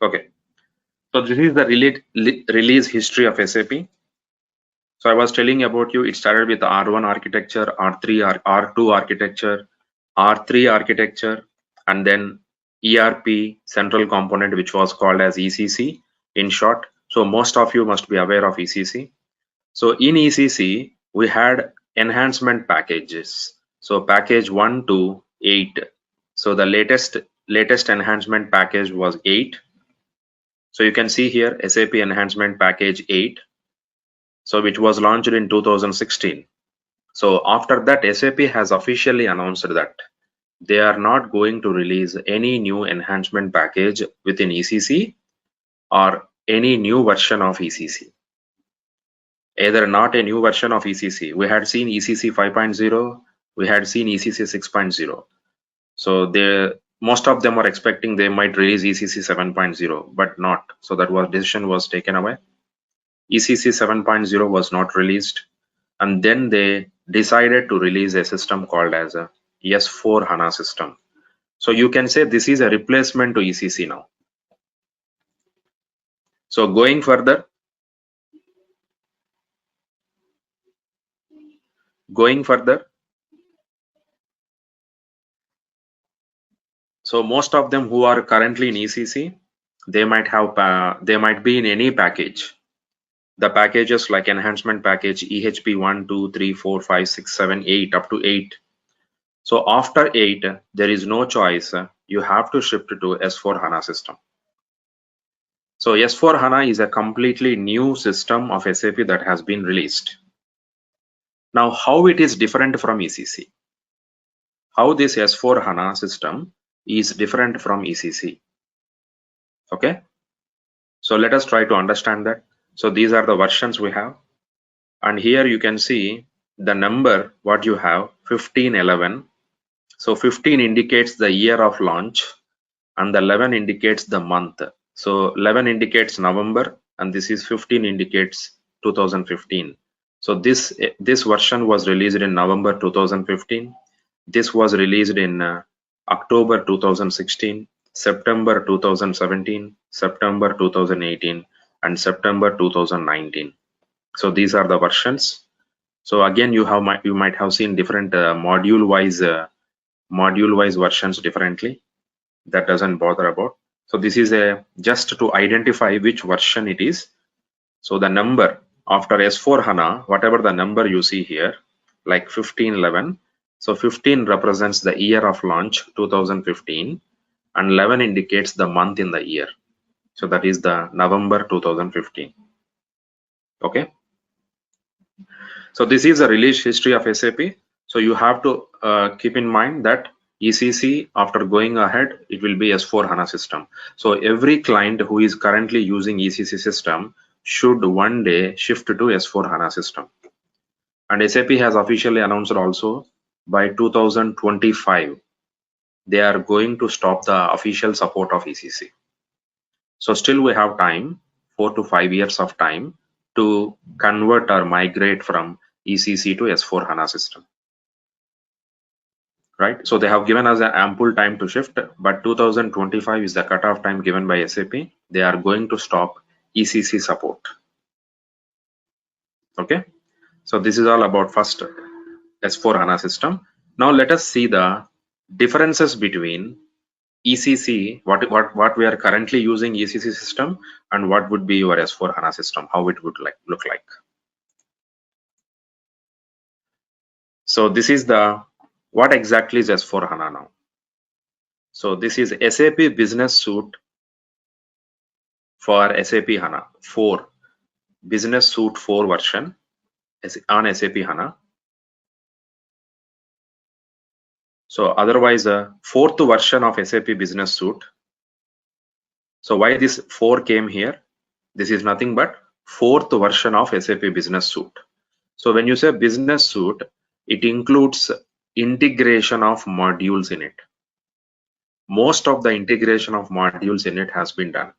Okay, so this is the release history of SAP. So I was telling about you, it started with R1 architecture, R3, R2 architecture, R3 architecture, and then ERP central component, which was called as ECC in short. So most of you must be aware of ECC. So in ECC, we had enhancement packages. So package 1 to 8. So the latest enhancement package was 8. So you can see here SAP enhancement package 8. So which was launched in 2016. So after that, SAP has officially announced that they are not going to release any new enhancement package within ECC or any new version of ECC. Either not a new version of ECC. We had seen ECC 5.0, we had seen ECC 6.0. So most of them are expecting they might release ECC 7.0, but not. So that decision was taken away. ECC 7.0 was not released, and then they decided to release a system called as a S4 HANA system. So you can say this is a replacement to ECC now. So going further, so most of them who are currently in ECC, they might be in any package. The packages like enhancement package EHP 1, 2, 3, 4, 5, 6, 7, 8 up to 8. So after 8, there is no choice. You have to shift to S4 HANA system. So S4 HANA is a completely new system of SAP that has been released. Now, how it is different from ECC? How this S4 HANA system is different from ECC? Okay, so let us try to understand that. So these are the versions we have, and here you can see the number what you have 1511. So 15 indicates the year of launch and the 11 indicates the month. So 11 indicates November and this is 15 indicates 2015. So this version was released in November 2015. This was released in October 2016, September 2017, September 2018, and September 2019. So these are the versions. So again, you might have seen different module wise versions differently. That doesn't bother about. So this is just to identify which version it is. So the number after S4 HANA, whatever the number you see here, like 1511. So 15 represents the year of launch 2015 and 11 indicates the month in the year. So that is the November 2015. Okay. So this is the release history of SAP. So you have to keep in mind that ECC, after going ahead, it will be S4 HANA system. So every client who is currently using ECC system should one day shift to S4 HANA system. And SAP has officially announced also by 2025, they are going to stop the official support of ECC. So still we have time, 4 to 5 years of time to convert or migrate from ECC to S4 HANA system. Right? So they have given us an ample time to shift, but 2025 is the cutoff time given by SAP. They are going to stop ECC support. Okay. So this is all about first S4 HANA system. Now let us see the differences between ECC, what we are currently using ECC system, and what would be your S4 HANA system, how it would look like. So this is what exactly is S4 HANA now. So this is SAP Business Suite for SAP HANA 4, Business Suite 4 version on SAP HANA. So otherwise, fourth version of SAP Business Suite. So why this 4 came here? This is nothing but fourth version of SAP Business Suite. So when you say Business Suite, it includes integration of modules in it. Most of the integration of modules in it has been done.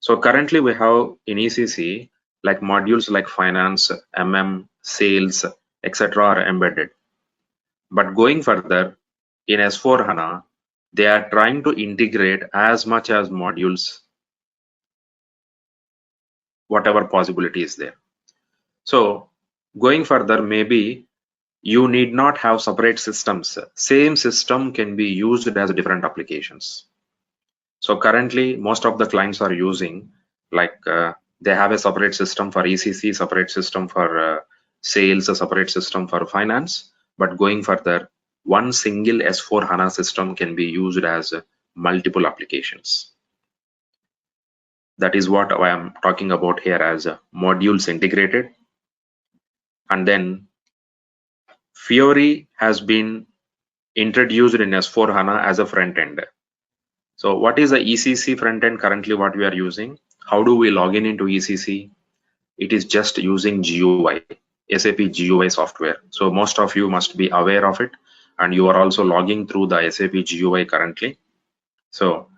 So currently we have in ECC like modules like finance, sales, etc. are embedded. But going further in S4 HANA, they are trying to integrate as much as modules whatever possibility is there. So going further, maybe you need not have separate systems. Same system can be used as different applications. So currently, most of the clients are using like they have a separate system for ECC, separate system for sales, a separate system for finance. But going further, one single S4 HANA system can be used as multiple applications. That is what I am talking about here as modules integrated. And then Fiori has been introduced in S4 HANA as a front end. So what is the ECC front end currently what we are using? How do we log in into ECC? It is just using GUI, SAP GUI software. So most of you must be aware of it, and you are also logging through the SAP GUI currently. So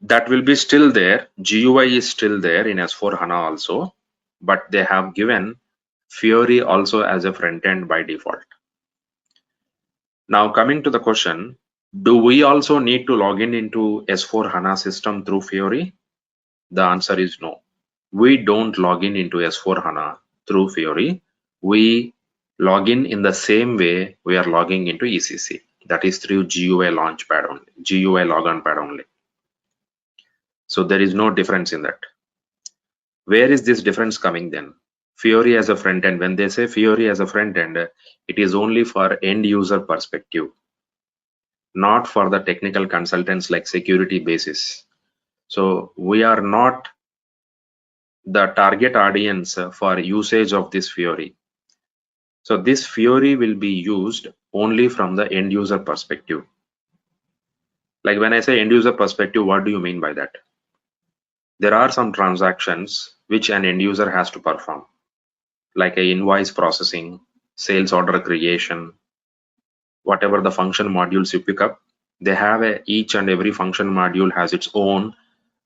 that will be still there. GUI is still there in S4 HANA also, but they have given Fiori also as a front end by default. Now coming to the question, do we also need to log in into S4 HANA system through Fiori? The answer is no. We don't log in into S4 HANA through Fiori. We log in the same way we are logging into ECC. That is through GUI Launchpad only, GUI Logon Pad only. So there is no difference in that. Where is this difference coming then? Fiori as a front end. When they say Fiori as a front end, it is only for end user perspective, not for the technical consultants like security basis. So we are not the target audience for usage of this Fiori. So this Fiori will be used only from the end user perspective. Like when I say end user perspective, what do you mean by that? There are some transactions which an end user has to perform, like a invoice processing, sales order creation, whatever the function modules you pick up, they have each and every function module has its own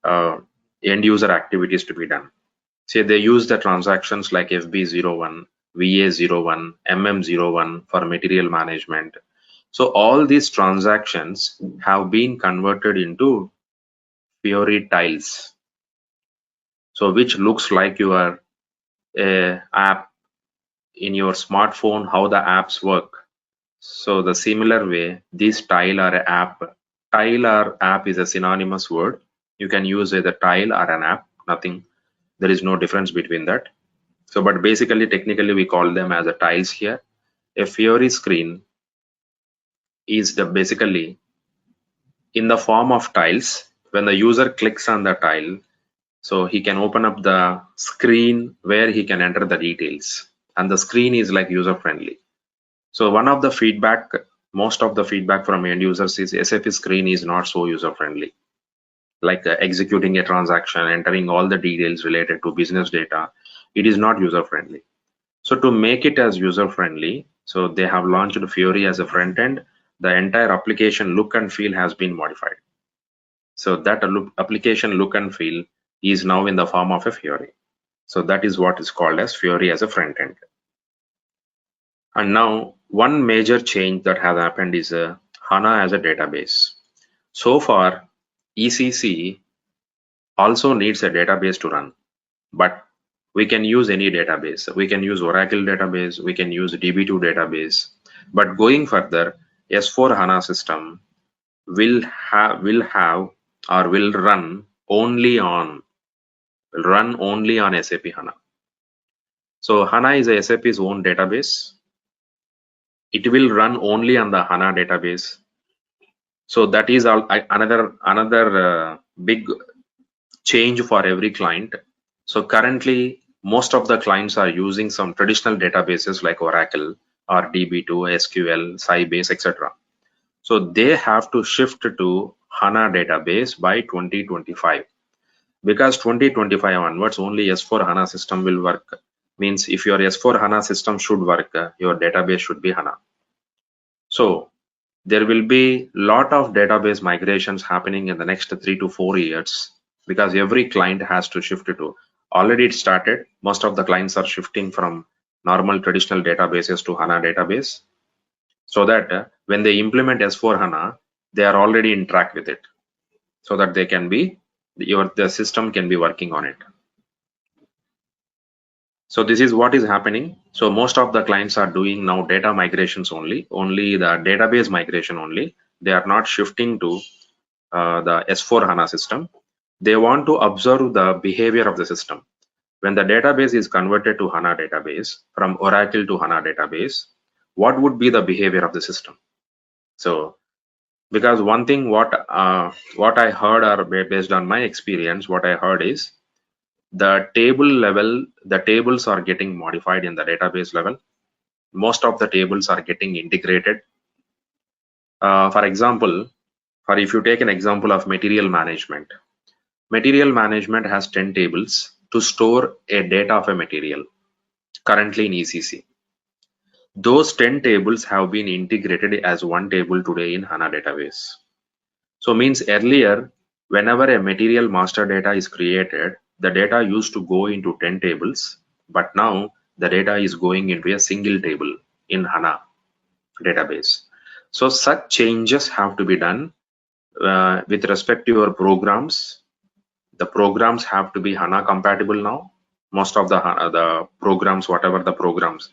end user activities to be done. Say they use the transactions like FB01, VA01, MM01 for material management. So all these transactions have been converted into Fiori tiles. So which looks like your app in your smartphone, how the apps work. So the similar way, this tile or app, tile or app is a synonymous word. You can use either tile or an app, nothing. There is no difference between that. So, but basically, technically, we call them as a tiles here. A Fiori screen is basically in the form of tiles. When the user clicks on the tile, so he can open up the screen where he can enter the details, and the screen is like user friendly. So one of the feedback, most of the feedback from end users is SAP screen is not so user friendly. Like executing a transaction, entering all the details related to business data, it is not user friendly. So to make it as user friendly, so they have launched Fiori as a front end. The entire application look and feel has been modified. So that application look and feel is now in the form of a Fiori. So that is what is called as Fiori as a front end. And now one major change that has happened is HANA as a database. So far, ECC also needs a database to run, but we can use any database. We can use Oracle database, we can use DB2 database, but going further, S4 HANA system will run only on SAP HANA. So HANA is a SAP's own database. It will run only on the HANA database. So that is another big change for every client. So currently, most of the clients are using some traditional databases like Oracle or DB2, SQL, Sybase, etc. So they have to shift to HANA database by 2025. Because 2025 onwards, only S4 HANA system will work. Means if your S4 HANA system should work, your database should be HANA. So there will be lot of database migrations happening in the next 3 to 4 years, because every client has to shift to. Already it started. Most of the clients are shifting from normal traditional databases to HANA database, so that when they implement S4 HANA, they are already in track with it, so that they can be the system can be working on it. So this is what is happening. So most of the clients are doing now data migrations only the database migration only. They are not shifting to the S4 HANA system. They want to observe the behavior of the system. When the database is converted to HANA database, from Oracle to HANA database, what would be the behavior of the system? So, because one thing what I heard, or based on my experience, what I heard is the table level, the tables are getting modified in the database level. Most of the tables are getting integrated. For example, for if you take an example of material management, material management has 10 tables to store a data of a material currently in ECC. Those 10 tables have been integrated as one table today in HANA database. So means earlier, whenever a material master data is created, the data used to go into 10 tables, but now the data is going into a single table in HANA database. So such changes have to be done with respect to your programs. The programs have to be HANA compatible now. Most of the programs, whatever the programs,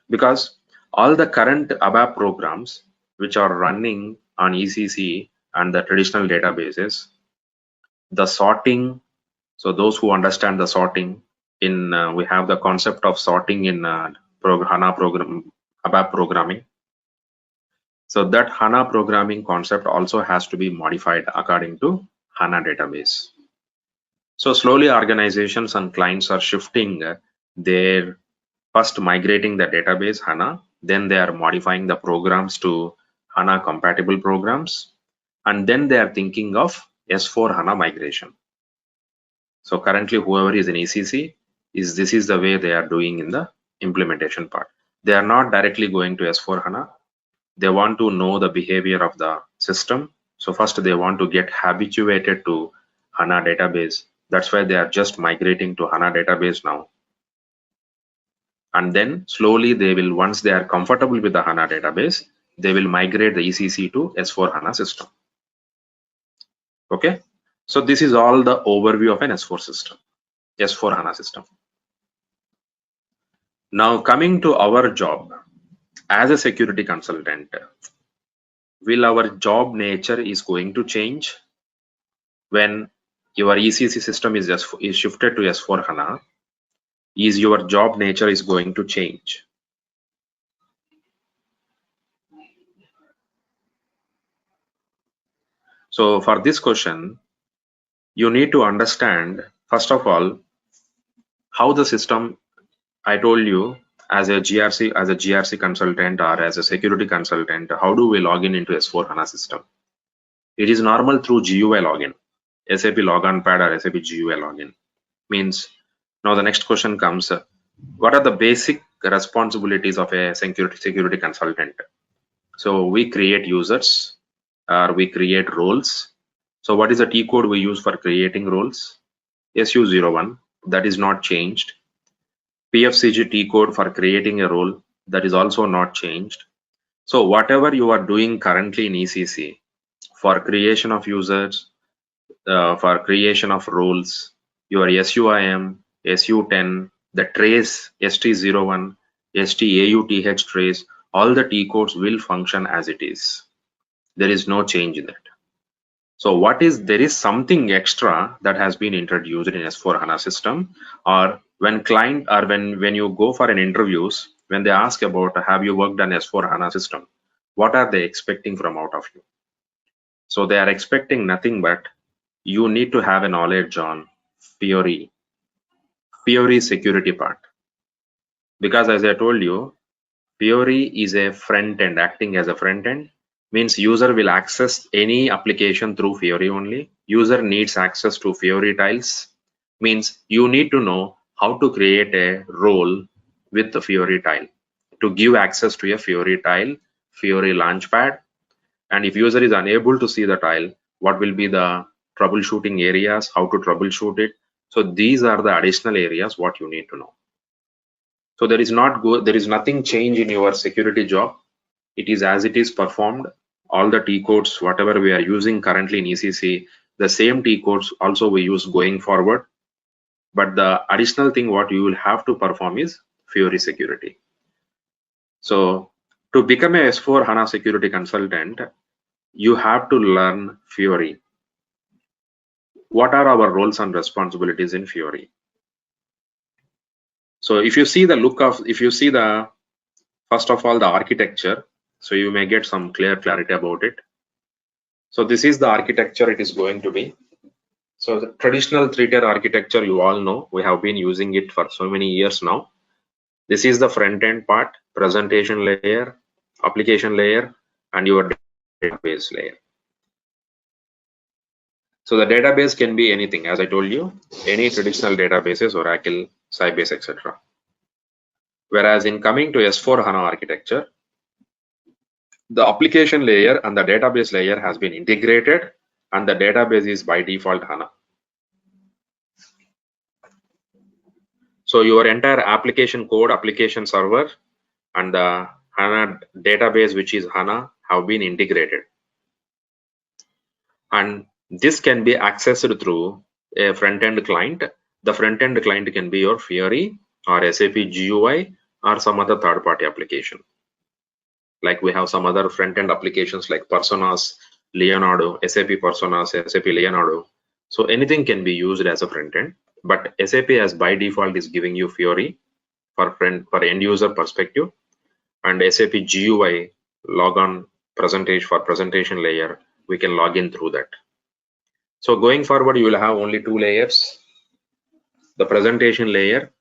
because all the current ABAP programs which are running on ECC and the traditional databases, the sorting. So those who understand the sorting in, we have the concept of sorting in HANA program, ABAP programming. So that HANA programming concept also has to be modified according to HANA database. So slowly organizations and clients are shifting their first migrating the database HANA, then they are modifying the programs to HANA compatible programs, and then they are thinking of S4 HANA migration. So currently whoever is in ECC, this is the way they are doing in the implementation part. They are not directly going to S4 HANA. They want to know the behavior of the system. So first they want to get habituated to HANA database. That's why they are just migrating to HANA database now. And then slowly they will, once they are comfortable with the HANA database, they will migrate the ECC to S4 HANA system. Okay. So this is all the overview of an S4 system, S4 HANA system. Now coming to our job as a security consultant, will our job nature is going to change when your ECC system is shifted to S4 HANA? Is your job nature is going to change? So for this question, you need to understand, first of all, how the system. I told you, as a GRC consultant or as a security consultant, how do we log in into S4 HANA system? It is normal through GUI login, SAP Logon Pad or SAP GUI login. Means now the next question comes, what are the basic responsibilities of a security consultant? So we create users or we create roles. So what is the T code we use for creating roles? SU01, that is not changed. PFCG T code for creating a role, that is also not changed. So whatever you are doing currently in ECC for creation of users, for creation of roles, your SUIM, SU10, the trace ST01, STAUTH trace, all the T codes will function as it is. There is no change in that. So there is something extra that has been introduced in S4 HANA system, or when client or when you go for an interviews, when they ask about have you worked on S4 HANA system, what are they expecting from out of you? So they are expecting nothing but you need to have a knowledge on Fiori security part. Because as I told you, Fiori is a front end, acting as a front end, means user will access any application through Fiori only. User needs access to Fiori tiles, means you need to know how to create a role with the Fiori tile to give access to a Fiori tile, Fiori launchpad. And if user is unable to see the tile, what will be the troubleshooting areas, how to troubleshoot it. So these are the additional areas what you need to know. So there is nothing change in your security job. It is as it is performed. All the T codes, whatever we are using currently in ECC, the same T codes also we use going forward. but the additional thing what you will have to perform is Fiori security. So to become a S4 HANA security consultant, you have to learn Fiori. What are our roles and responsibilities in Fiori? So if you see the first of all, the architecture, so you may get some clarity about it. So this is the architecture it is going to be. So the traditional three-tier architecture, you all know, we have been using it for so many years now. This is the front-end part, presentation layer, application layer, and your database layer. So the database can be anything, as I told you, any traditional databases, Oracle, Sybase, etc. Whereas in coming to S4 HANA architecture, the application layer and the database layer has been integrated, and the database is by default HANA. So your entire application code, application server, and the HANA database, which is HANA, have been integrated. And this can be accessed through a front-end client. The front-end client can be your Fiori or SAP GUI or some other third-party application. Like we have some other front-end applications like Personas, Leonardo, SAP Personas, SAP Leonardo. So anything can be used as a front-end, but SAP as by default is giving you Fiori for end user perspective, and SAP GUI logon presentation layer, we can log in through that. So going forward, you will have only two layers. The presentation layer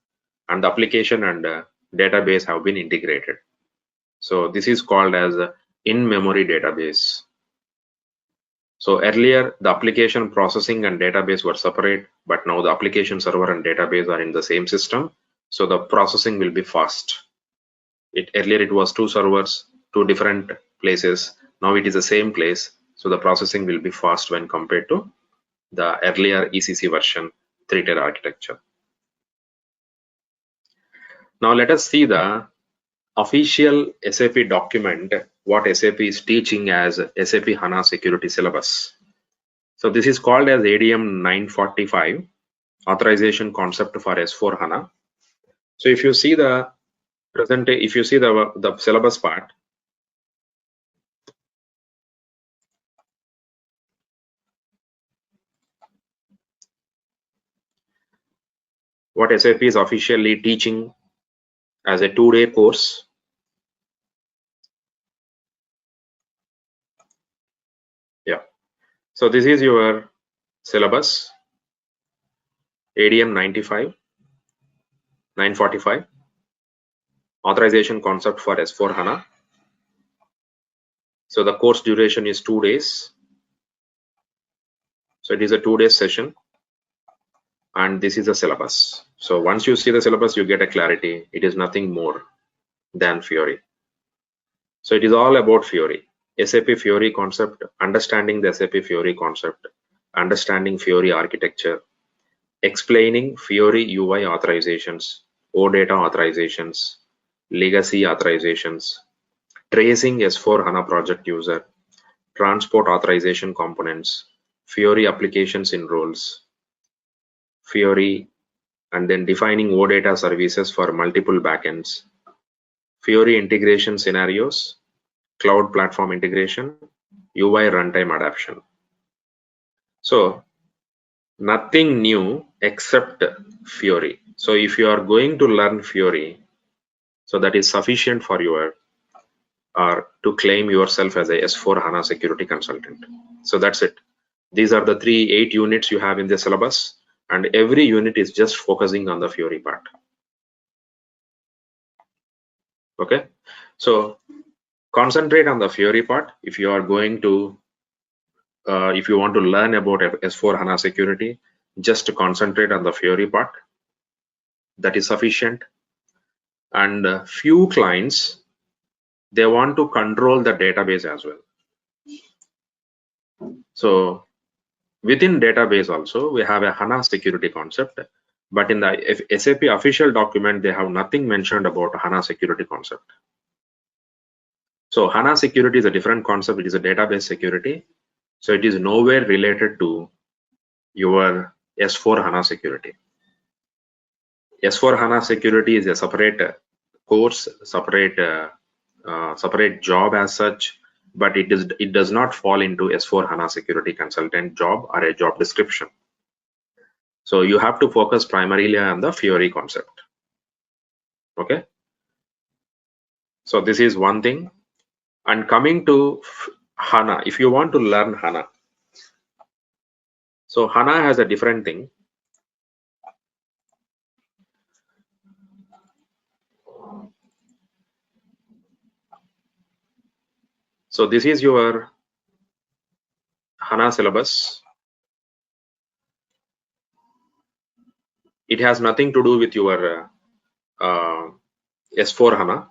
and the application and database have been integrated. So this is called as in-memory database. So earlier, the application processing and database were separate, but now the application server and database are in the same system. So the processing will be fast. Earlier it was two servers, two different places. Now it is the same place. So the processing will be fast when compared to the earlier ECC version 3-tier architecture. Now let us see the official SAP document, what SAP is teaching as SAP HANA security syllabus. So this is called as ADM 945, authorization concept for S4 HANA. So if you see the the syllabus part, what SAP is officially teaching as a 2-day course. Yeah. So this is your syllabus, ADM 945, authorization concept for S4 HANA. So the course duration is 2 days. So it is a 2-day session, and this is the syllabus. So once you see the syllabus, you get a clarity. It is nothing more than Fiori. So it is all about Fiori. SAP Fiori concept, understanding the SAP Fiori concept, understanding Fiori architecture, explaining Fiori UI authorizations, OData authorizations, legacy authorizations, tracing S4 HANA project user, transport authorization components, Fiori applications in roles, Fiori, and then defining OData services for multiple backends, Fiori integration scenarios, cloud platform integration, UI runtime adaptation. So nothing new except Fiori. So if you are going to learn Fiori, so that is sufficient for your or to claim yourself as a S4 HANA security consultant. So that's it. These are the 8 units you have in the syllabus, and every unit is just focusing on the Fiori part. Okay, so concentrate on the Fiori part if you are going to if you want to learn about S4 HANA security. Just concentrate on the Fiori part. That is sufficient. And few clients, they want to control the database as well. So within database also, we have a HANA security concept, but in the SAP official document, they have nothing mentioned about HANA security concept. So HANA security is a different concept. It is a database security. So it is nowhere related to your S4 HANA security. S4 HANA security is a separate course, separate job as such, but it does not fall into S4 HANA security consultant job or a job description. So you have to focus primarily on the Fiori concept. Okay. So this is one thing. And coming to HANA, if you want to learn HANA, so HANA has a different thing. So this is your HANA syllabus. It has nothing to do with your S4 HANA.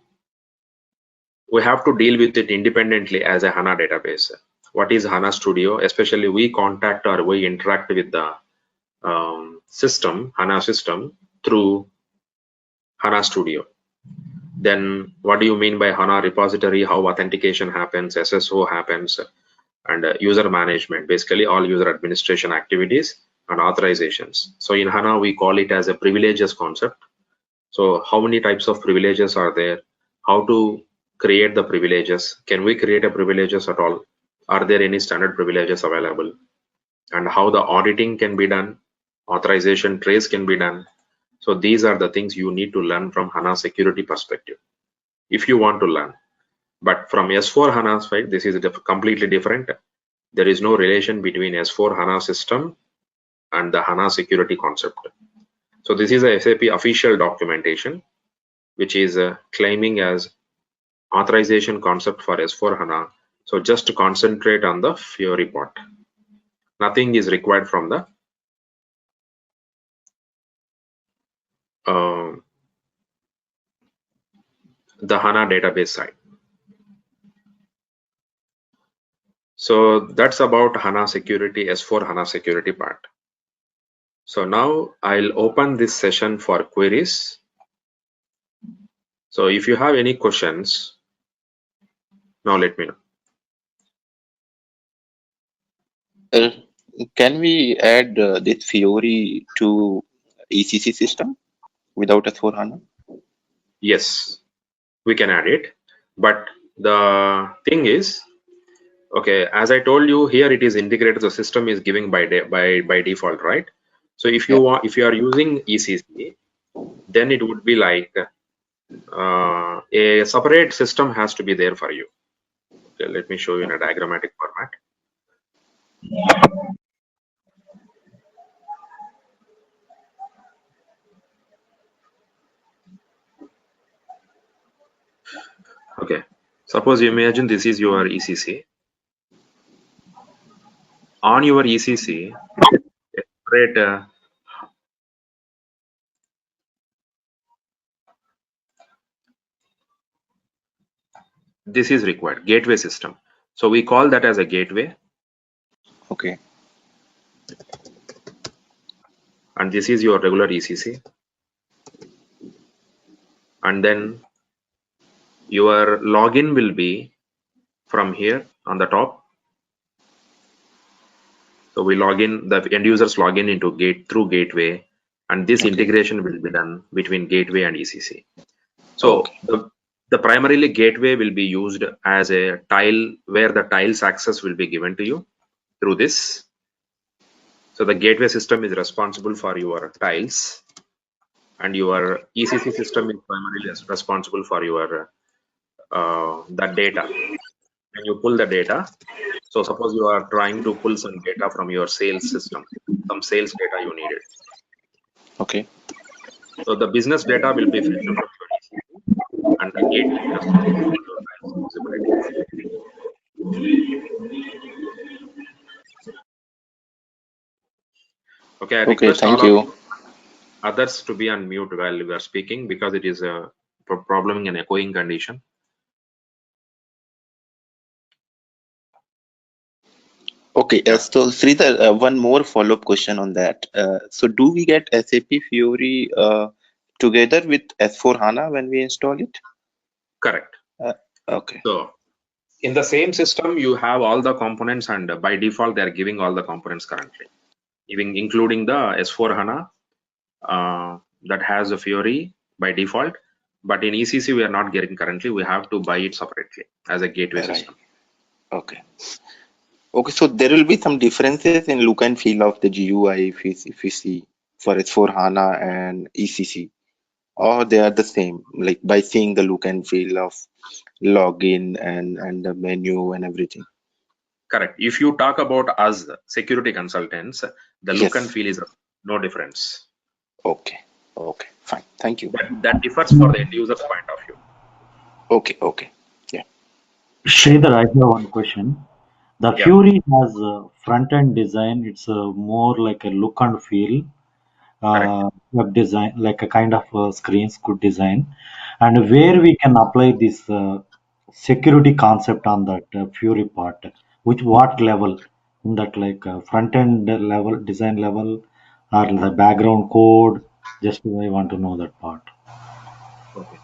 We have to deal with it independently as a HANA database. What is HANA Studio? Especially we contact or we interact with the system, HANA system, through HANA Studio. Then what do you mean by HANA repository? How authentication happens, SSO happens, and user management, basically all user administration activities and authorizations. So in HANA, we call it as a privileges concept. So how many types of privileges are there? How to create the privileges? Can we create a privileges at all? Are there any standard privileges available? And how the auditing can be done, authorization trace can be done. So these are the things you need to learn from HANA security perspective if you want to learn. But from S4 HANA side, this is completely different. There is no relation between S4 HANA system and the HANA security concept. So this is a SAP official documentation, which is claiming as authorization concept for S4 HANA. So just concentrate on the Fiori part. Nothing is required from the HANA database side. So that's about HANA security, S4 HANA security part. So now I'll open this session for queries. So if you have any questions, now let me know. Can we add this Fiori to ECC system without S4 HANA? Yes, we can add it. But the thing is, okay, as I told you here, it is integrated. The system is giving by default, right? So if you want, if you are using ECC, then it would be like a separate system has to be there for you. Okay, let me show you in a diagrammatic format. Okay, suppose you imagine this is your ECC. On your ECC, separate this is required, gateway system. So we call that as a gateway. Okay. And this is your regular ECC. And then your login will be from here on the top. So we log in, the end users log in into through gateway, and this integration will be done between gateway and ECC. So the primarily gateway will be used as a tile where the tiles access will be given to you through this. So the gateway system is responsible for your tiles, and your ECC system is primarily responsible for your that data. When you pull the data, so suppose you are trying to pull some data from your sales system, some sales data you needed. Okay. So the business data will be fetched from your ECC, and the gateway is responsible for your visibility. Okay, I request all of you others to be on mute while we are speaking, because it is a problem in echoing condition. Okay, so Sridhar, one more follow-up question on that. So do we get SAP Fiori together with S4 HANA when we install it? Correct. Okay. So in the same system, you have all the components, and by default, they are giving all the components currently, even including the S4 HANA that has a Fiori by default, but in ECC we are not getting currently. We have to buy it separately as a gateway Right. system. Okay. Okay, so there will be some differences in look and feel of the GUI if you see for S4 HANA and ECC, or they are the same, like by seeing the look and feel of login and the menu and everything. Correct. If you talk about us security consultants, the look and Yes. feel is no difference. Okay. Okay. Fine. Thank you. That differs for the end user's point of view. Okay. Okay. Yeah. Sridhar, I have one question. The Yeah. Fury has a front-end design. It's more like a look and feel, web design, like a kind of screens, good design. And where we can apply this security concept on that Fury part, what level? In that like front-end level, design level, or the background code? Just I want to know that part. Okay.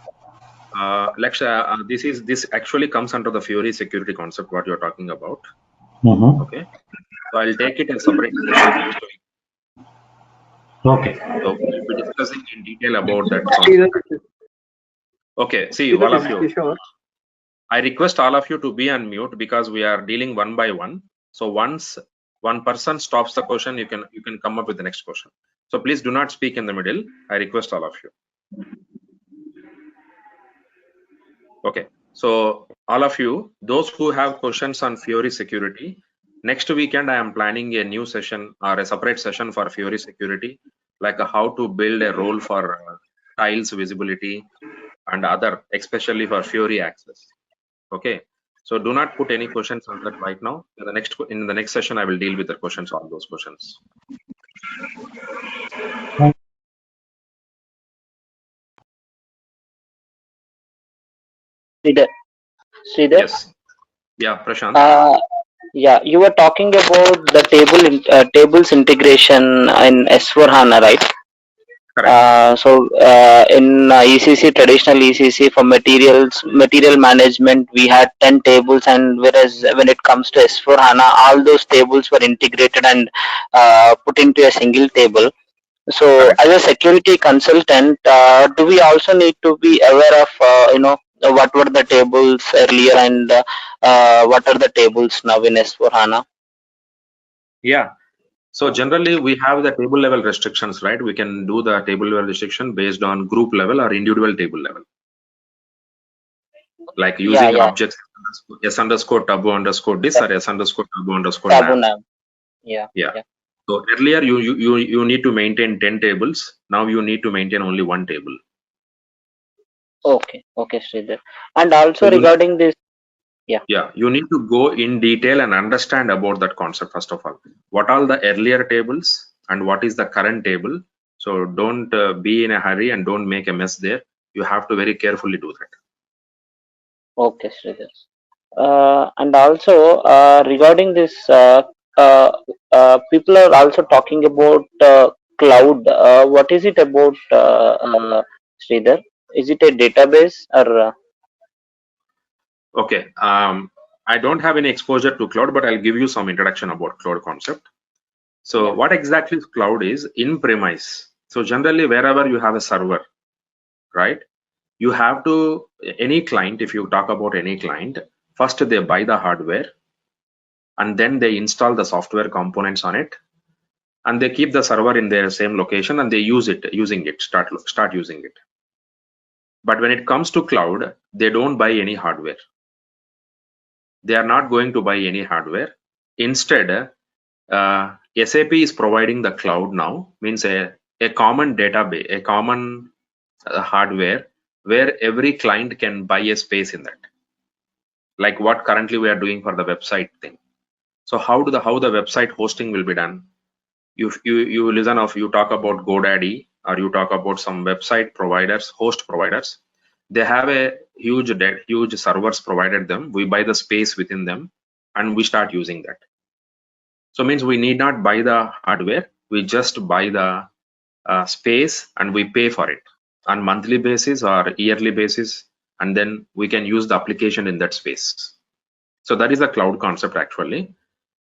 This actually comes under the Fiori security concept what you're talking about. Mm-hmm. Okay. So I'll take it as separate session next week. Okay. So we'll be discussing in detail about that concept. Okay. See, all of you. I request all of you to be on mute because we are dealing one by one. So once one person stops the question, you can come up with the next question. So please do not speak in the middle. I request all of you. Okay. So all of you, those who have questions on Fiori security, next weekend I am planning a new session or a separate session for Fiori security, like how to build a role for tiles visibility and other, especially for Fiori access. Okay. So do not put any questions on that right now. In the next session, I will deal with the questions, all those questions. Sridhar. Yes. Yeah, Prashant. Yeah, you were talking about the tables integration in S4 HANA, right? Correct. In ECC, traditional ECC for material management, we had 10 tables, and whereas when it comes to S4 HANA, all those tables were integrated and put into a single table. So, Correct. as a security consultant, do we also need to be aware of, what were the tables earlier and what are the tables now in S4 HANA? Yeah. So generally, we have the table level restrictions, right? We can do the table level restriction based on group level or individual table level. Like using objects s_tabu_this or s_tabu_nav. Yeah. So earlier you need to maintain 10 tables. Now you need to maintain only one table. Okay, Sridhar. And also so regarding this, yeah, you need to go in detail and understand about that concept first of all. What are the earlier tables and what is the current table? So don't be in a hurry and don't make a mess there. You have to very carefully do that. Okay, Sridhar. And also regarding this, people are also talking about cloud. What is it about, Sridhar? Is it a database or? Okay. I don't have any exposure to cloud, but I'll give you some introduction about cloud concept. So what exactly cloud is? In premise. So generally wherever you have a server, right? You have to, any client, if you talk about any client, first they buy the hardware and then they install the software components on it and they keep the server in their same location and they start using it. But when it comes to cloud, they don't buy any hardware. They are not going to buy any hardware. Instead, SAP is providing the cloud now, means a common database, a common hardware where every client can buy a space in that, like what currently we are doing for the website thing. So how the website hosting will be done? You talk about GoDaddy or you talk about some website providers, host providers. They have a huge servers provided them. We buy the space within them and we start using that. So means we need not buy the hardware. We just buy the space and we pay for it on monthly basis or yearly basis, and then we can use the application in that space. So that is the cloud concept actually.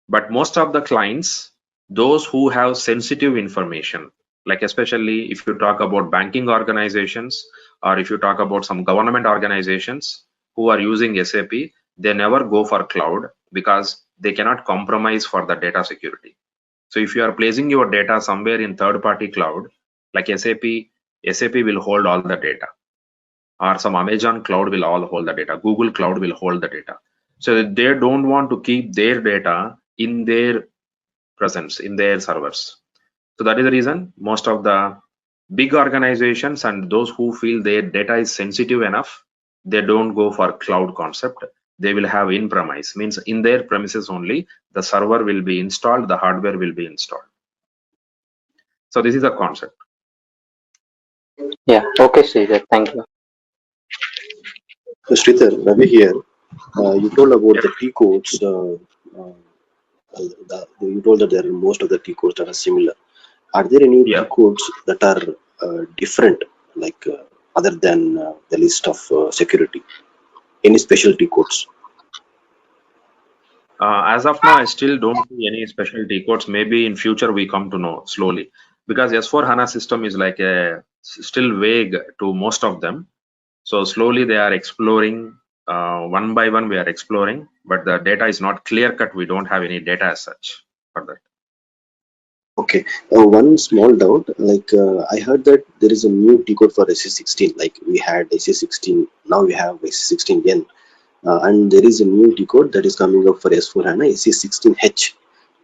But most of the clients, those who have sensitive information like especially if you talk about banking organizations, or if you talk about some government organizations who are using SAP, they never go for cloud because they cannot compromise for the data security. So if you are placing your data somewhere in third-party cloud, like SAP will hold all the data, or some Amazon cloud will all hold the data, Google cloud will hold the data. So they don't want to keep their data in their presence, in their servers. So that is the reason most of the big organizations and those who feel their data is sensitive enough, they don't go for cloud concept. They will have in-premise, means in their premises only, the server will be installed, the hardware will be installed. So this is the concept. Yeah. Okay, Sridhar. Thank you. Sridhar, Ravi here. You told about the T codes. You told that there are most of the T codes that are similar. Are there any Yeah. T codes that are different, like other than the list of security? Any special T codes? As of now, I still don't see any specialty codes. Maybe in future we come to know slowly, because S4 HANA system is like still vague to most of them. So slowly they are exploring, one by one we are exploring, but the data is not clear cut. We don't have any data as such for that. Okay. One small doubt, like I heard that there is a new T code for SC16. Like we had SC16, now we have SC16N. And there is a new T code that is coming up for S4 HANA, SC16H.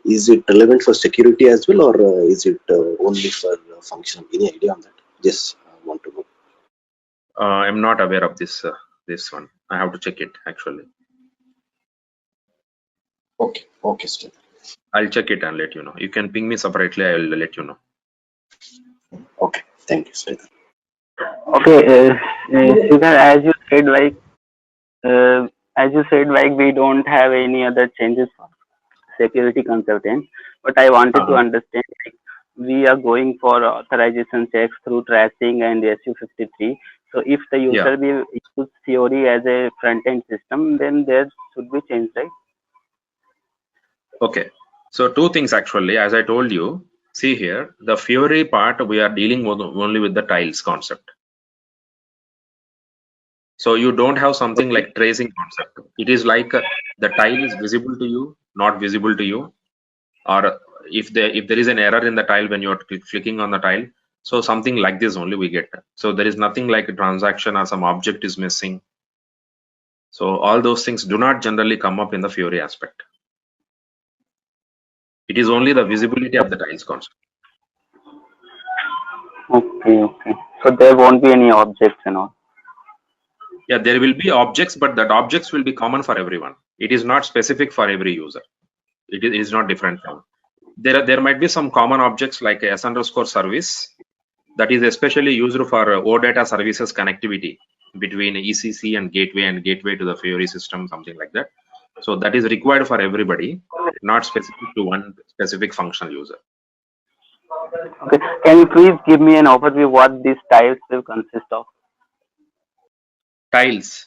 Is it relevant for security as well, or is it only for function? Any idea on that? Just want to know. I'm not aware of this this one. I have to check it actually. Okay, okay, still. I'll check it and let you know. You can ping me separately. I will let you know. Okay, thank you, sir. Okay, Sridhar, as you said, like we don't have any other changes for security consultant, but I wanted to understand, like, we are going for authorization checks through tracing and SU53. So if the user will use Fiori as a front-end system, then there should be change, right? Okay. So two things actually, as I told you, see here, the Fiori part, we are dealing only with the tiles concept. So you don't have something like tracing concept. It is like the tile is visible to you, not visible to you, or if there is an error in the tile when you're clicking on the tile, so something like this only we get. So there is nothing like a transaction or some object is missing. So all those things do not generally come up in the Fiori aspect. It is only the visibility of the tiles concept. Okay. So there won't be any objects and all. Yeah, there will be objects, but that objects will be common for everyone. It is not specific for every user. It is not different from. There might be some common objects like S_service that is especially used for OData services connectivity between ECC and gateway to the Fiori system, something like that. So that is required for everybody, not specific to one specific functional user. Okay, can you please give me an overview what these tiles will consist of? Tiles.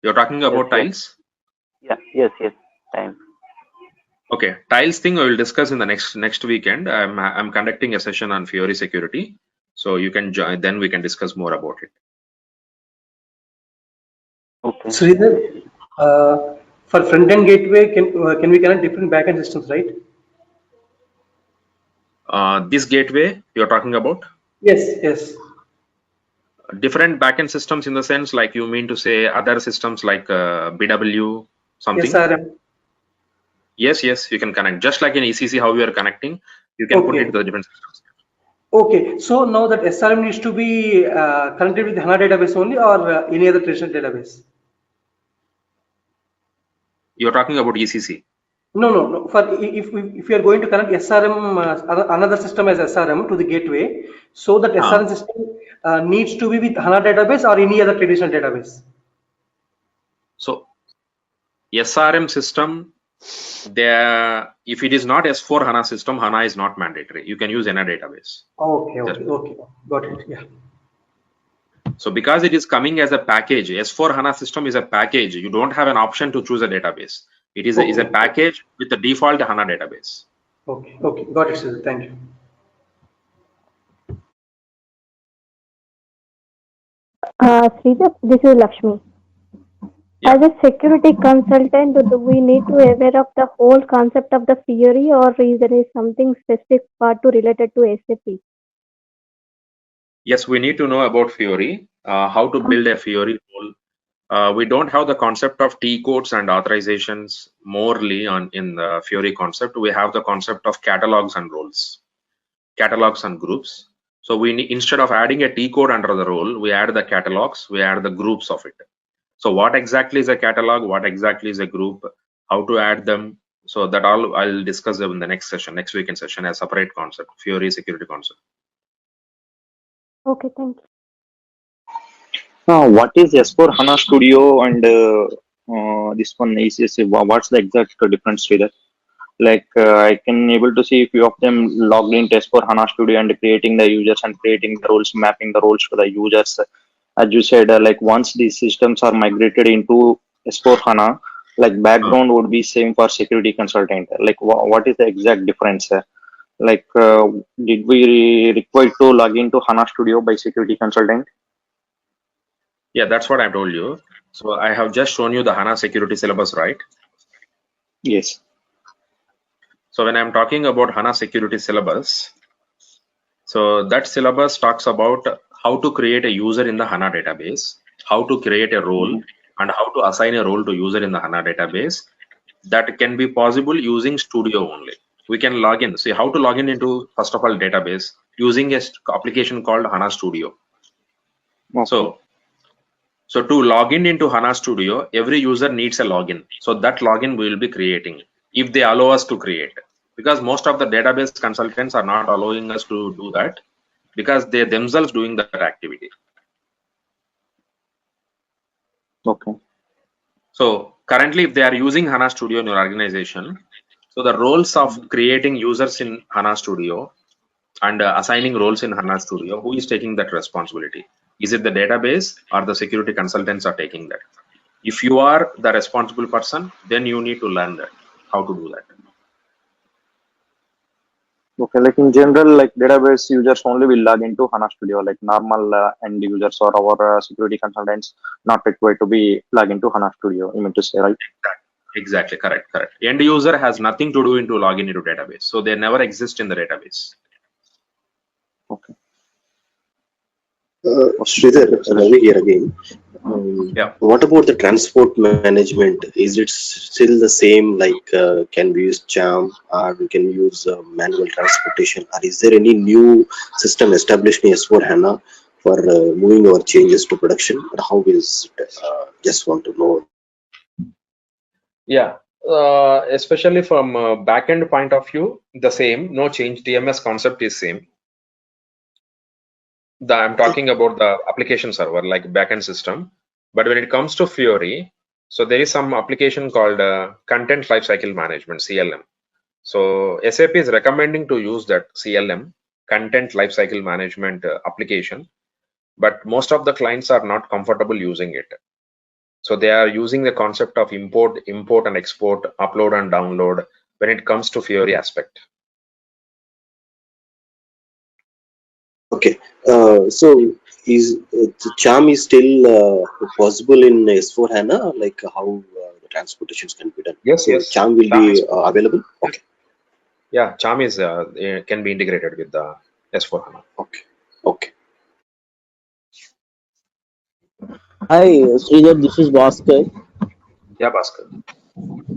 You're talking about tiles? Yes, tiles. Okay, tiles thing I will discuss in the next weekend. I'm conducting a session on Fiori security, so you can join. Then we can discuss more about it. Okay. Sridhar, for front-end gateway, can we connect different backend systems, right? This gateway you're talking about? Yes. Different backend systems in the sense, like you mean to say other systems like BW something? SRM. Yes, you can connect. Just like in ECC, how we are connecting, you can put it to the different systems. Okay, so now that SRM needs to be connected with HANA database only, or any other traditional database? You're talking about ECC? No. For if you are going to connect SRM, another system as SRM to the gateway, so that SRM system needs to be with HANA database or any other traditional database. So SRM system, if it is not S4 HANA system, HANA is not mandatory. You can use any database. Okay, got it. Yeah. So because it is coming as a package, S4 HANA system is a package. You don't have an option to choose a database. It is a package with the default HANA database. Okay, got it, sir. Thank you. Sridhar, this is Lakshmi. Yeah. As a security consultant, do we need to aware of the whole concept of the Fiori, or is there something specific part to related to SAP? Yes, we need to know about Fiori, how to build a Fiori role. We don't have the concept of T codes and authorizations morely in the Fiori concept. We have the concept of catalogs and roles, catalogs and groups. So we need, instead of adding a T code under the role, we add the catalogs, we add the groups of it. So what exactly is a catalog? What exactly is a group? How to add them? So that all I'll discuss in the next session, next weekend session, a separate concept, Fiori security concept. Okay, thank you. What is S4 HANA Studio and this one ECC? What's the exact difference with that? Like I can able to see a few of them logged into S4 HANA Studio and creating the users and creating the roles, mapping the roles to the users. As you said, like once these systems are migrated into S4 HANA, like background would be same for security consultant. Like what is the exact difference? Like did we require to log into HANA Studio by security consultant? Yeah, that's what I told you. So I have just shown you the HANA security syllabus, right? Yes. So when I'm talking about HANA security syllabus, so that syllabus talks about how to create a user in the HANA database, how to create a role, and how to assign a role to user in the HANA database. That can be possible using Studio only. We can log in. See how to log in into, first of all, database using a application called HANA Studio. Okay. So to log in into HANA Studio, every user needs a login. So that login we will be creating if they allow us to create. Because most of the database consultants are not allowing us to do that because they themselves doing that activity. Okay. So currently, if they are using HANA Studio in your organization, so the roles of creating users in HANA Studio and assigning roles in HANA Studio, who is taking that responsibility? Is it the database or the security consultants are taking that? If you are the responsible person, then you need to learn that, how to do that. Okay, like in general, like database users only will log into HANA Studio, like normal end users or our security consultants not required to be log into HANA Studio. You mean to say, right? Exactly, correct. End user has nothing to do into login into database, so they never exist in the database. Okay. Sridhar, Ravi here again. Yeah. What about the transport management? Is it still the same? Like, can we use CHAM or we can use manual transportation? Or is there any new system established in S4 HANA for moving our changes to production? Or how is it? Just want to know. Yeah. Especially from a backend point of view, the same, no change. TMS concept is same. I'm talking about the application server, like backend system. But when it comes to Fiori, so there is some application called Content Lifecycle Management, CLM. So SAP is recommending to use that CLM, Content Lifecycle Management application. But most of the clients are not comfortable using it. So they are using the concept of import and export, upload and download when it comes to Fiori aspect. Okay, so is the CHAM is still possible in S4 HANA? Like how the transportations can be done? Yes, so yes. CHAM will be available. Okay. Yeah, CHAM is can be integrated with the S4 HANA. Okay. Hi, Sridhar, this is Bhaskar. Yeah, Bhaskar.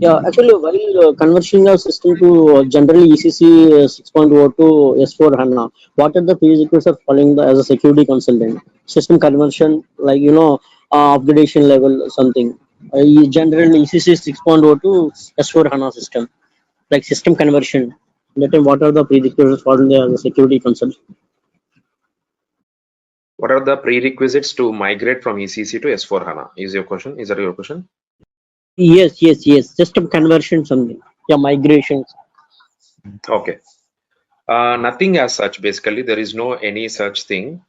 Yeah, actually, while converting our system to generally ECC 6.0 to S4 HANA, what are the prerequisites of following as a security consultant? System conversion, like, upgradation level, something. Generally ECC 6.0 to S4 HANA system, like system conversion. That time, what are the prerequisites following as a security consultant? What are the prerequisites to migrate from ECC to S4 HANA? Is your question? Is that your question? Yes. System conversion, something. Yeah, migrations. Okay. Nothing as such. Basically, there is no any such thing.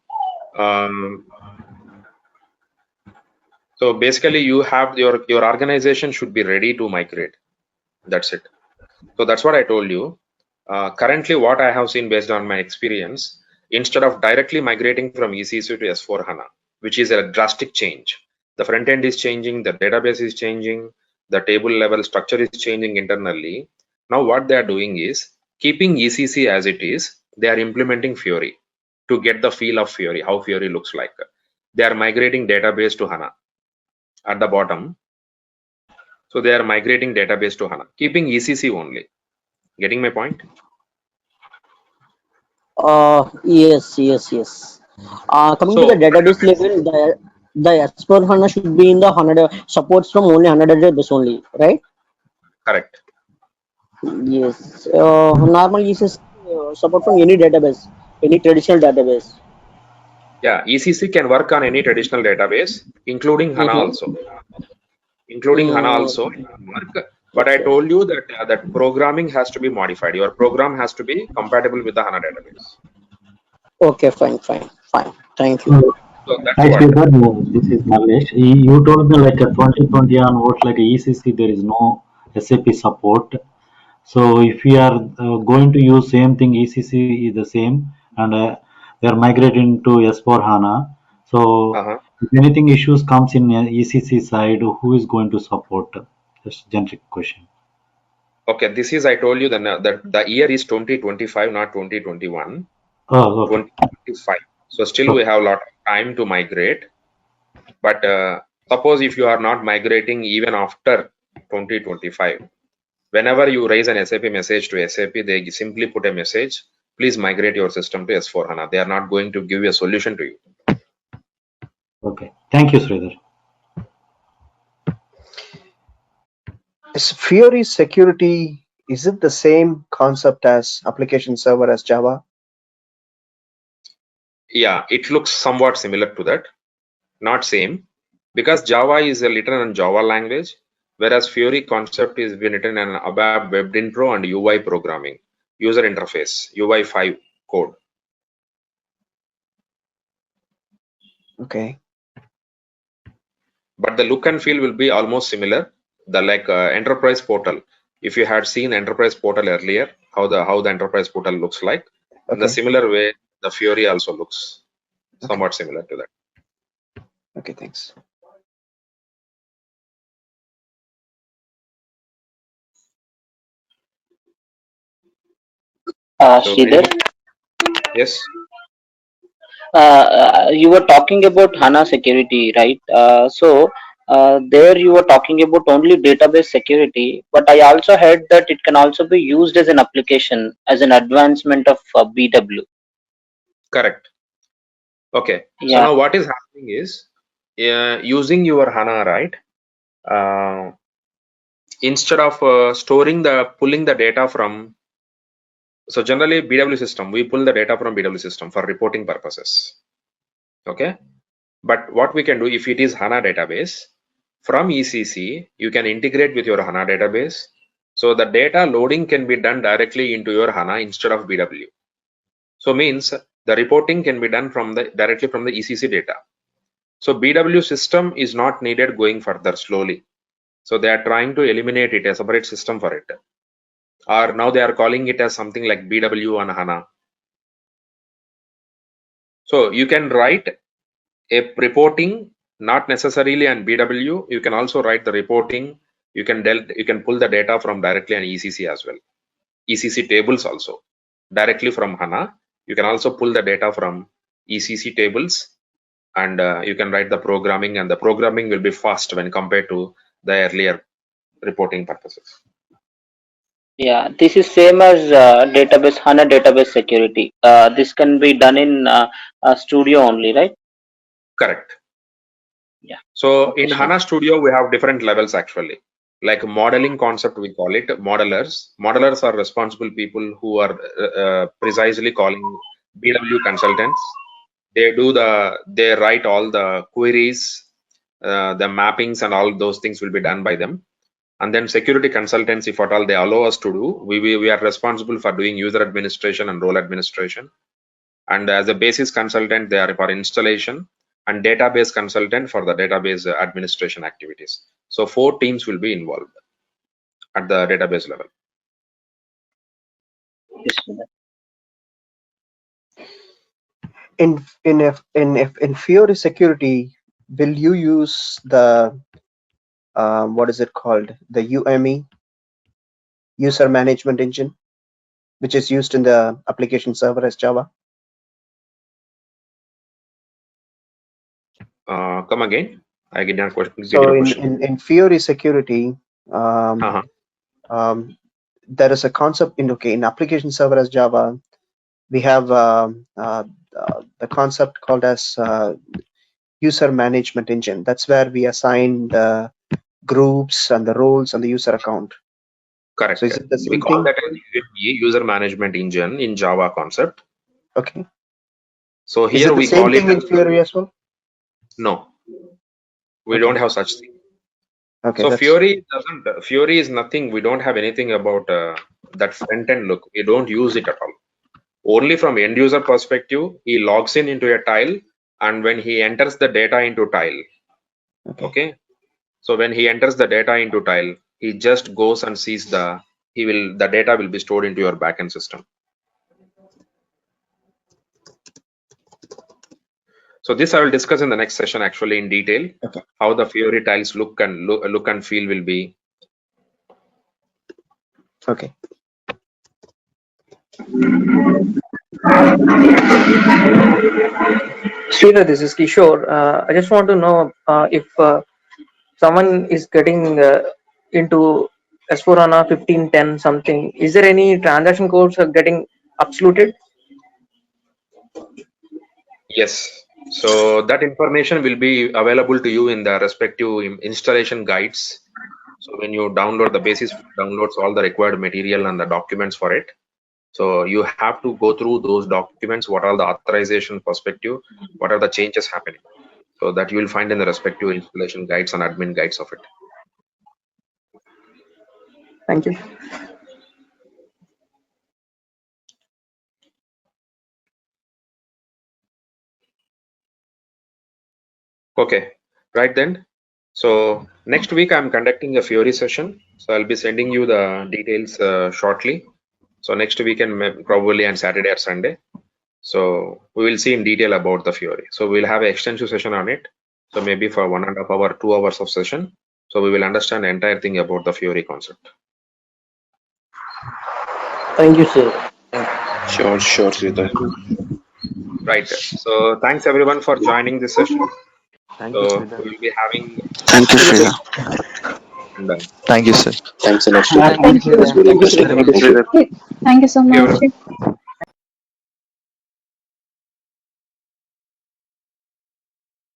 So basically, you have your organization should be ready to migrate. That's it. So that's what I told you. Currently, what I have seen based on my experience, instead of directly migrating from ECC to S4 HANA, which is a drastic change. The front end is changing, the database is changing, the table level structure is changing internally. Now what they are doing is keeping ECC as it is, they are implementing Fiori to get the feel of Fiori, how Fiori looks like. They are migrating database to HANA at the bottom. So they are migrating database to HANA, keeping ECC only. Getting my point? Yes, yes, yes. Coming to the So database level, the S4 HANA should be in the 100 supports from only 100 database only, right? correct. Yes. Normal uses support from any database, any traditional database. Yeah, ECC can work on any traditional database, including HANA Mm-hmm. also. Including HANA also it can work. But I Okay. told you that that programming has to be modified. Your program has to be compatible with the HANA database. Okay, fine, fine, fine. Thank you. So that's Hi, what. Sridhar. This is Mallesh. You told me like a 2020 onwards, like a ECC, there is no SAP support. So if we are going to use same thing, ECC is the same, and they are migrating to S4 HANA. So Uh-huh. if anything issues comes in ECC side, who is going to support? Just generic question. Okay, this is I told you that the year is 2025, not 2021. Oh, okay. 2025. So still we have a lot of time to migrate. But suppose if you are not migrating even after 2025, whenever you raise an SAP message to SAP, they simply put a message, please migrate your system to S4 HANA. They are not going to give you a solution to you. Okay. Thank you, Sridhar. Is Fiori security, is it the same concept as application server as Java? Yeah, it looks somewhat similar to that. Not same, because Java is written in Java language, whereas Fiori concept is been written in ABAP, WebDintro, and UI programming, user interface, UI5 code. Okay. But the look and feel will be almost similar. The like enterprise portal. If you had seen enterprise portal earlier, how the enterprise portal looks like, in the Okay. similar way, the Fiori also looks Okay. somewhat similar to that. Okay, thanks. So, Sridhar, yes, you were talking about HANA security, right? There you were talking about only database security, but I also heard that it can also be used as an application, as an advancement of BW. correct. Okay. So Yeah. now what is happening is using your HANA, right? Instead of pulling the data from, so generally BW system, we pull the data from BW system for reporting purposes. Okay. But what we can do, if it is HANA database, from ECC, you can integrate with your HANA database. So the data loading can be done directly into your HANA instead of BW. So means the reporting can be done directly from the ECC data. So BW system is not needed going further slowly. So they are trying to eliminate it, a separate system for it. Or now they are calling it as something like BW on HANA. So you can write a reporting, not necessarily on BW. You can also write the reporting. You can pull the data from directly on ECC as well. ECC tables also directly from HANA. You can also pull the data from ECC tables, and you can write the programming, and the programming will be fast when compared to the earlier reporting purposes. Yeah, this is same as database HANA database security. This can be done in Studio only, right? Correct. Yeah. So Okay, in sure. HANA Studio, we have different levels actually. Like modeling concept, we call it modelers. Modelers are responsible people who are precisely calling BW consultants. They write all the queries, the mappings, and all those things will be done by them. And then security consultants, if at all they allow us to do, we are responsible for doing user administration and role administration. And as a basis consultant, they are for installation, and database consultant for the database administration activities. So 4 teams will be involved at the database level. Yes, Sridhar. in Fiori security, will you use the what is it called, the UME, user management engine, which is used in the application server as Java? Come again. I get your question. Get So your question. in Fiori security, Uh-huh. there is a concept in application server as Java. We have the concept called as user management engine. That's where we assign the groups and the roles and the user account. Correct. So is it the We same call thing? that as UME, user management engine in Java concept. Okay. So Is here it the we same call it thing in as Fiori as well? no. We Okay. don't have such thing. Okay. So That's Fiori is nothing. We don't have anything about that front end look. We don't use it at all. Only from end user perspective, he logs in into a tile, and when he enters the data into tile, okay. So when he enters the data into tile, he just goes and sees the data will be stored into your backend system. So this I will discuss in the next session actually in detail. Okay. How the Fiori tiles look and feel will be. okay. Sridhar, this is Kishore. I just want to know if someone is getting into S4HANA 1510 something, is there any transaction codes are getting absoluted? Yes. So that information will be available to you in the respective installation guides. So when you download the basis, downloads all the required material and the documents for it. So you have to go through those documents. What are the authorization perspective? What are the changes happening? So that you will find in the respective installation guides and admin guides of it. Thank you. Okay, right then. So next week I'm conducting a Fiori session. So I'll be sending you the details shortly. So next weekend, probably on Saturday or Sunday. So we will see in detail about the Fiori. So we'll have an extensive session on it. So maybe for 1.5 hour, 2 hours of session. So we will understand the entire thing about the Fiori concept. Thank you, sir. Sure, Sridhar. Right. So thanks everyone for joining this session. Thank you, So Sridhar. we will be having. Thank you, Sridhar. And, Thank you, sir. Thanks a lot, Sridhar. Thank you. It was very Thank you, interesting. Sridhar. Thank you. Thank you so Thank you, much. everyone.